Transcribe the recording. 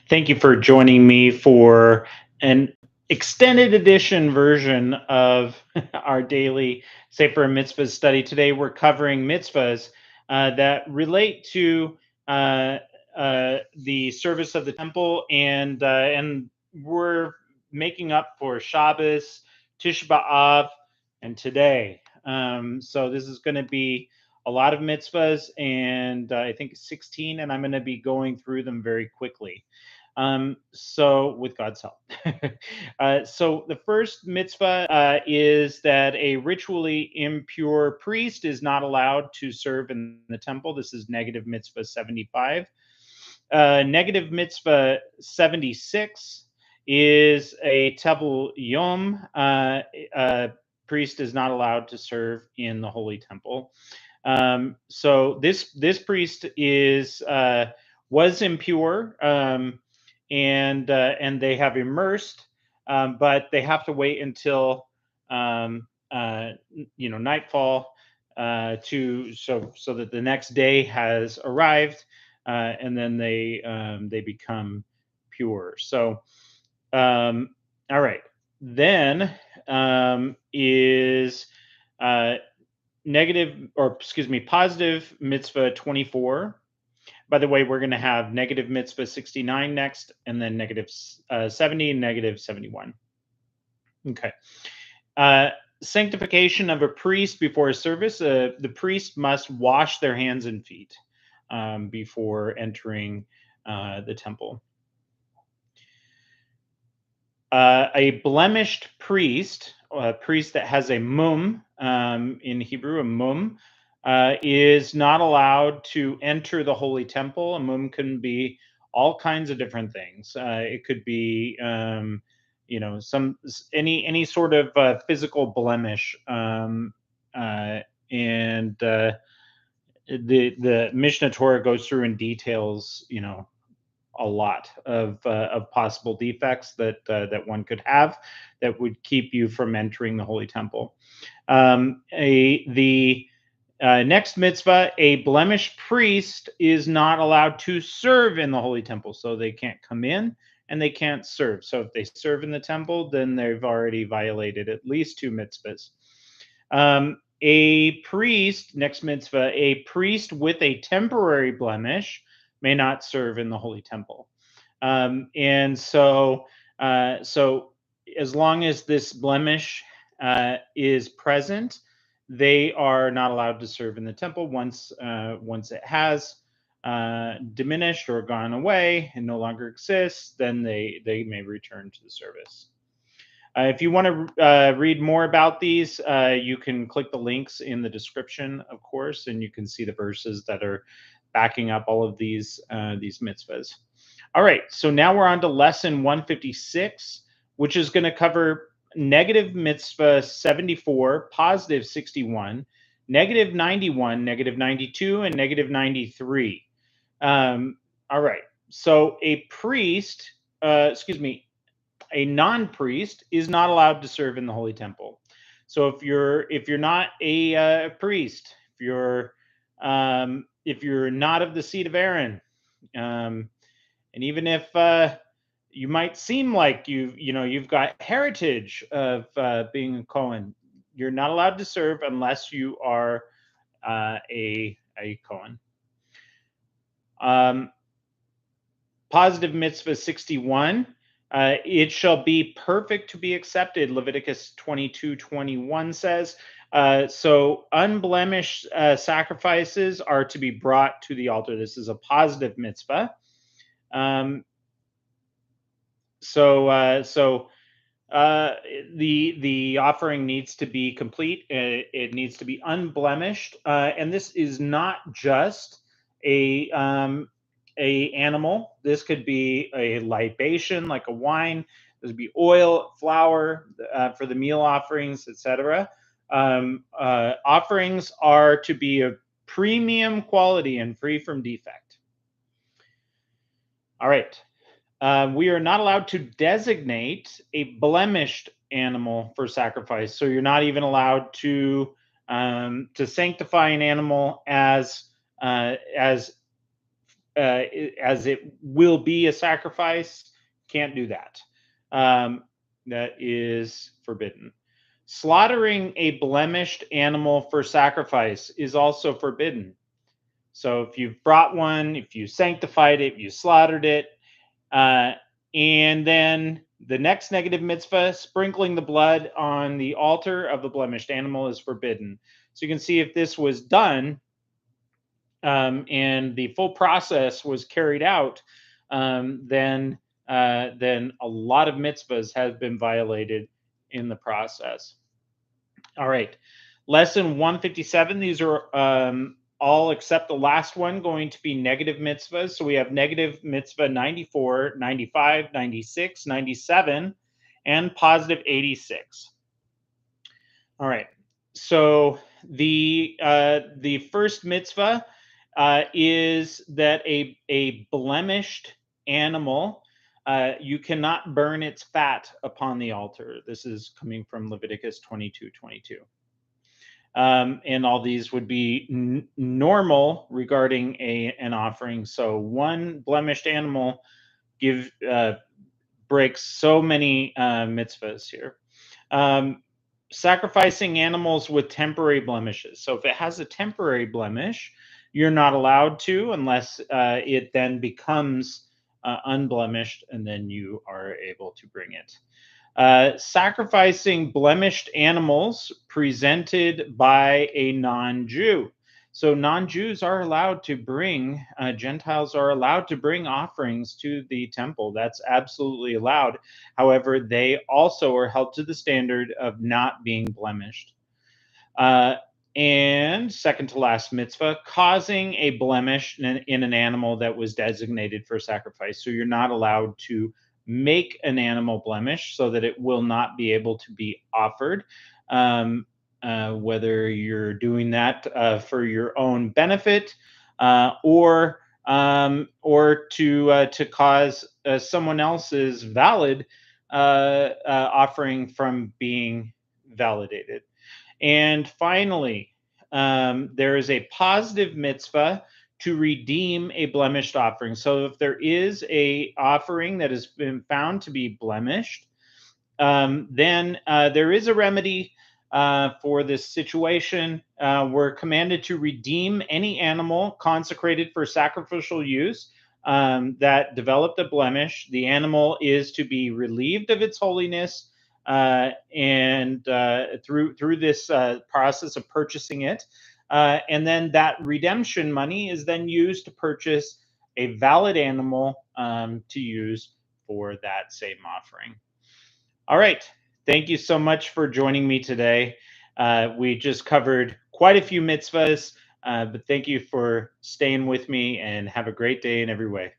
Thank you for joining me for an extended edition version of our daily Sefer and Mitzvahs study. Today we're covering mitzvahs that relate to uh, the service of the temple, and we're making up for Shabbos, Tisha B'av, and today. So this is going to be a lot of mitzvahs, and I think 16, and I'm going to be going through them very quickly. So with God's help. So the first mitzvah is that a ritually impure priest is not allowed to serve in the temple. This is negative mitzvah 75. Negative mitzvah 76 is a tevel yom. Priest is not allowed to serve in the holy temple. So this priest is was impure, and they have immersed, but they have to wait until um, nightfall so that the next day has arrived, and then they become pure. So all right, then is uh, negative, or excuse me, positive mitzvah 24. By the way, we're going to have negative mitzvah 69 next, and then negative 70 and negative 71. Okay. Uh, Sanctification of a priest before a service. The priest must wash their hands and feet before entering the temple. A blemished priest, a priest that has a mum, in Hebrew, a mum, is not allowed to enter the holy temple. A mum can be all kinds of different things. It could be, some any sort of physical blemish, and the Mishnah Torah goes through and details, a lot of possible defects that one could have that would keep you from entering the holy temple. The next mitzvah, a blemished priest is not allowed to serve in the holy temple, so they can't come in and they can't serve. So if they serve in the temple, then they've already violated at least two mitzvahs. A priest, next mitzvah, a priest with a temporary blemish may not serve in the holy temple. And so as long as this blemish is present, they are not allowed to serve in the temple. Once it has diminished or gone away and no longer exists, then they may return to the service. If you want to read more about these, you can click the links in the description, of course, and you can see the verses that are backing up all of these mitzvahs. All right, so now we're on to lesson 156, which is going to cover negative mitzvah 74, positive 61, negative 91, negative 92, and negative 93. All right, so a non-priest is not allowed to serve in the holy temple. So if you're not a priest, if you're not of the seed of Aaron, and even if you might seem like you've got heritage of being a Cohen, you're not allowed to serve unless you are a Cohen. Positive mitzvah 61. It shall be perfect to be accepted. Leviticus 22:21 says. So unblemished sacrifices are to be brought to the altar. This is a positive mitzvah. The offering needs to be complete. It needs to be unblemished, and this is not just a animal. This could be a libation, like a wine. This would be oil, flour for the meal offerings, etc. Offerings are to be of premium quality and free from defect. All right. We are not allowed to designate a blemished animal for sacrifice. So you're not even allowed to sanctify an animal as as it will be a sacrifice, can't do that. Um, that is forbidden. Slaughtering a blemished animal for sacrifice is also forbidden. So if you've brought one, if you sanctified it, you slaughtered it, uh, and then the next negative mitzvah, sprinkling the blood on the altar of the blemished animal, is forbidden. So you can see if this was done, and the full process was carried out, then a lot of mitzvahs have been violated in the process. All right, lesson 157. These are all except the last one going to be negative mitzvahs. So we have negative mitzvah 94, 95, 96, 97, and positive 86. All right. So the first mitzvah is that a blemished animal, you cannot burn its fat upon the altar. This is coming from Leviticus 22:22. And all these would be normal regarding an offering. So one blemished animal give breaks so many mitzvahs here. Um, Sacrificing animals with temporary blemishes. So if it has a temporary blemish, you're not allowed to unless it then becomes unblemished, and then you are able to bring it. Sacrificing blemished animals presented by a non Jew. So, non Jews are allowed to bring, Gentiles are allowed to bring offerings to the temple. That's absolutely allowed. However, they also are held to the standard of not being blemished. Uh, and second to last mitzvah, causing a blemish in an animal that was designated for sacrifice. So you're not allowed to make an animal blemish so that it will not be able to be offered. Whether you're doing that for your own benefit, or to cause someone else's valid offering from being validated. And finally, there is a positive mitzvah to redeem a blemished offering. So if there is a offering that has been found to be blemished, then there is a remedy for this situation. We're commanded to redeem any animal consecrated for sacrificial use that developed a blemish. The animal is to be relieved of its holiness, and through this process of purchasing it, and then that redemption money is then used to purchase a valid animal to use for that same offering. All right. Thank you so much for joining me today. We just covered quite a few mitzvahs, but thank you for staying with me, and have a great day in every way.